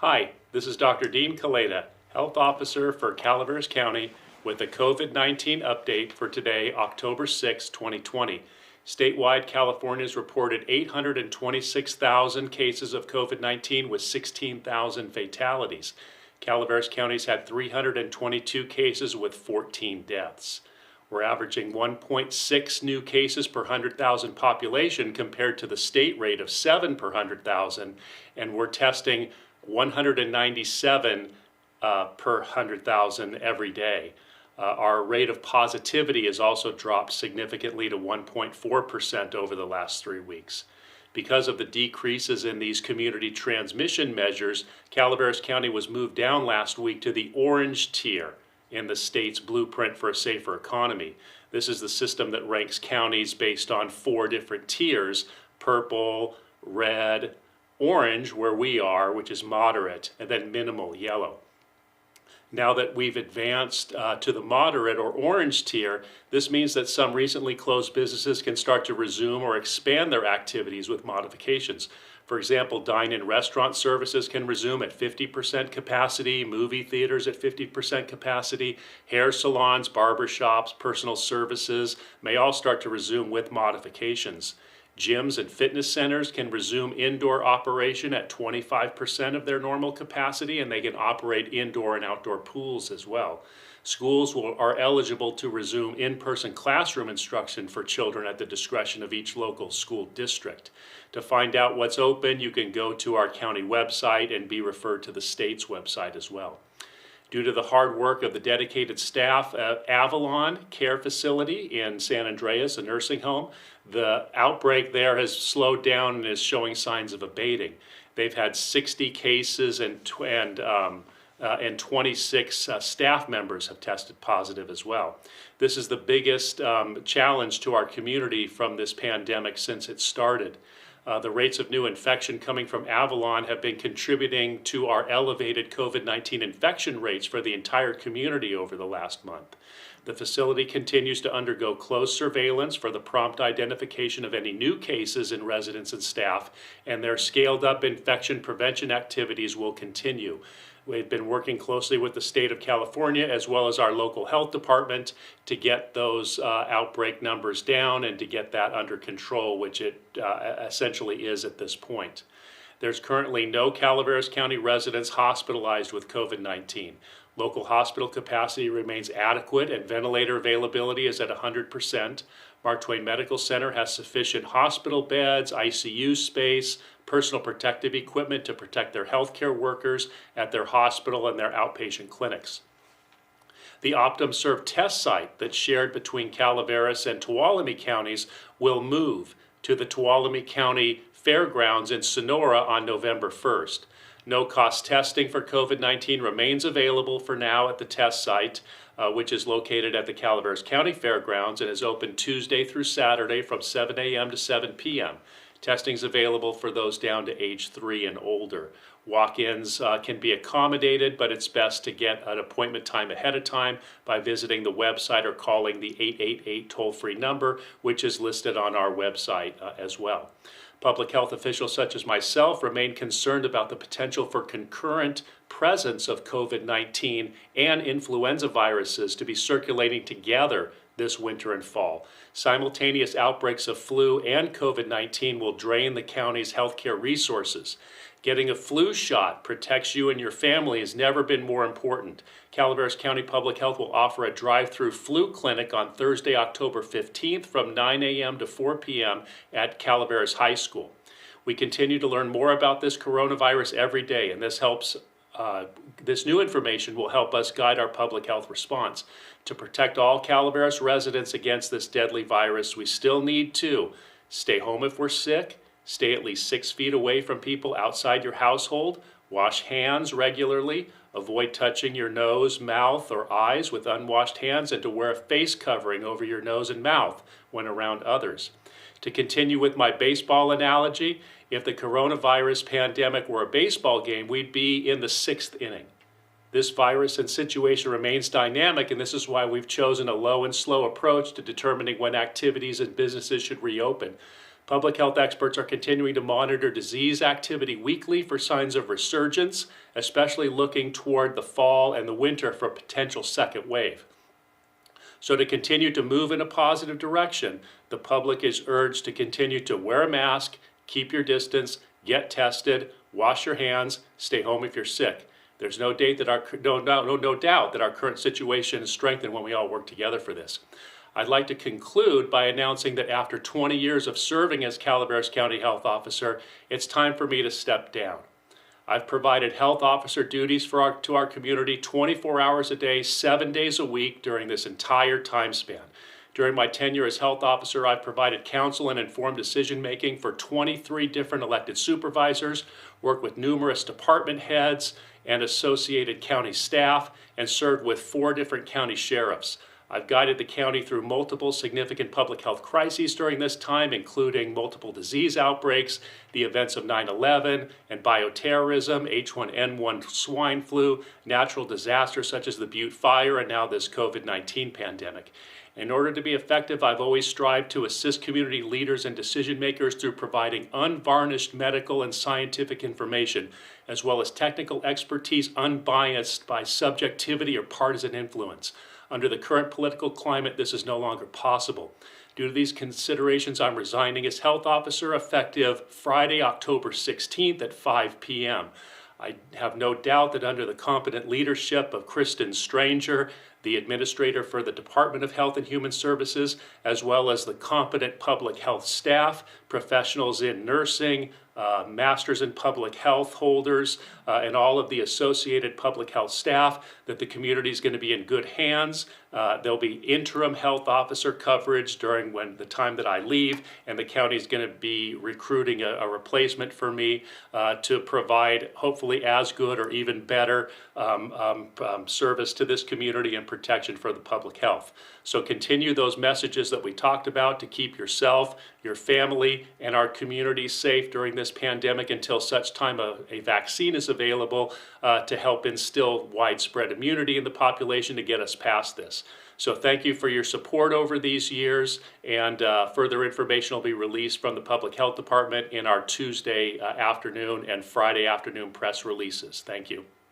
Hi, this is Dr. Dean Kelaita, Health Officer for Calaveras County with a COVID-19 update for today, October 6, 2020. Statewide, California's reported 826,000 cases of COVID-19 with 16,000 fatalities. Calaveras County's had 322 cases with 14 deaths. We're averaging 1.6 new cases per 100,000 population compared to the state rate of 7 per 100,000, and we're testing 197 per 100,000 every day. Our rate of positivity has also dropped significantly to 1.4% over the last 3 weeks. Because of the decreases in these community transmission measures, Calaveras County was moved down last week to the orange tier in the state's blueprint for a safer economy. This is the system that ranks counties based on 4 different tiers: purple, red, orange, where we are, which is moderate, and then minimal, yellow. Now that we've advanced to the moderate or orange tier, this means that some recently closed businesses can start to resume or expand their activities with modifications. For example, dine-in restaurant services can resume at 50% capacity, movie theaters at 50% capacity, hair salons, barber shops, personal services may all start to resume with modifications. Gyms and fitness centers can resume indoor operation at 25% of their normal capacity, and they can operate indoor and outdoor pools as well. Schools are eligible to resume in-person classroom instruction for children at the discretion of each local school district. To find out what's open, you can go to our county website and be referred to the state's website as well. Due to the hard work of the dedicated staff at Avalon Care Facility in San Andreas, a nursing home, the outbreak there has slowed down and is showing signs of abating. They've had 60 cases and 26 staff members have tested positive as well. This is the biggest challenge to our community from this pandemic since it started. The rates of new infection coming from Avalon have been contributing to our elevated COVID-19 infection rates for the entire community over the last month. The facility continues to undergo close surveillance for the prompt identification of any new cases in residents and staff, and their scaled-up infection prevention activities will continue. We've been working closely with the state of California as well as our local health department to get those outbreak numbers down and to get that under control, which it essentially is at this point. There's currently no Calaveras County residents hospitalized with COVID-19. Local hospital capacity remains adequate and ventilator availability is at 100%. Mark Twain Medical Center has sufficient hospital beds, ICU space, personal protective equipment to protect their healthcare workers at their hospital and their outpatient clinics. The OptumServe test site that's shared between Calaveras and Tuolumne counties will move to the Tuolumne County Fairgrounds in Sonora on November 1st. No-cost testing for COVID-19 remains available for now at the test site, which is located at the Calaveras County Fairgrounds and is open Tuesday through Saturday from 7 a.m. to 7 p.m. Testing is available for those down to age 3 and older. Walk-ins can be accommodated, but it's best to get an appointment time ahead of time by visiting the website or calling the 888 toll-free number, which is listed on our website as well. Public health officials such as myself remain concerned about the potential for concurrent presence of COVID-19 and influenza viruses to be circulating together this winter and fall. Simultaneous outbreaks of flu and COVID-19 will drain the county's healthcare resources. Getting a flu shot protects you and your family has never been more important. Calaveras County Public Health will offer a drive-through flu clinic on Thursday, October 15th from 9 a.m. to 4 p.m. at Calaveras High School. We continue to learn more about this coronavirus every day, and this new information will help us guide our public health response. To protect all Calaveras residents against this deadly virus, we still need to stay home if we're sick, stay at least 6 feet away from people outside your household, wash hands regularly, avoid touching your nose, mouth, or eyes with unwashed hands, and to wear a face covering over your nose and mouth when around others. To continue with my baseball analogy, if the coronavirus pandemic were a baseball game, we'd be in the 6th inning. This virus and situation remains dynamic, and this is why we've chosen a low and slow approach to determining when activities and businesses should reopen. Public health experts are continuing to monitor disease activity weekly for signs of resurgence, especially looking toward the fall and the winter for a potential second wave. So to continue to move in a positive direction, the public is urged to continue to wear a mask, keep your distance, get tested, wash your hands, stay home if you're sick. There's no doubt that our current situation is strengthened when we all work together for this. I'd like to conclude by announcing that after 20 years of serving as Calaveras County Health Officer, it's time for me to step down. I've provided health officer duties to our community 24 hours a day, 7 days a week during this entire time span. During my tenure as health officer, I've provided counsel and informed decision-making for 23 different elected supervisors, worked with numerous department heads and associated county staff, and served with 4 different county sheriffs. I've guided the county through multiple significant public health crises during this time, including multiple disease outbreaks, the events of 9/11 and bioterrorism, H1N1 swine flu, natural disasters such as the Butte Fire, and now this COVID-19 pandemic. In order to be effective, I've always strived to assist community leaders and decision makers through providing unvarnished medical and scientific information, as well as technical expertise unbiased by subjectivity or partisan influence. Under the current political climate, this is no longer possible. Due to these considerations, I'm resigning as health officer effective Friday, October 16th at 5 p.m. I have no doubt that under the competent leadership of Kristen Stranger, the administrator for the Department of Health and Human Services, as well as the competent public health staff, professionals in nursing, masters in public health holders, and all of the associated public health staff, that the community is going to be in good hands. There'll be interim health officer coverage during the time that I leave, and the county is going to be recruiting a replacement for me to provide hopefully as good or even better service to this community and protection for the public health. So continue those messages that we talked about to keep yourself, your family, and our community safe during this pandemic until such time a vaccine is available to help instill widespread immunity in the population to get us past this. So thank you for your support over these years, and further information will be released from the Public Health Department in our Tuesday afternoon and Friday afternoon press releases. Thank you.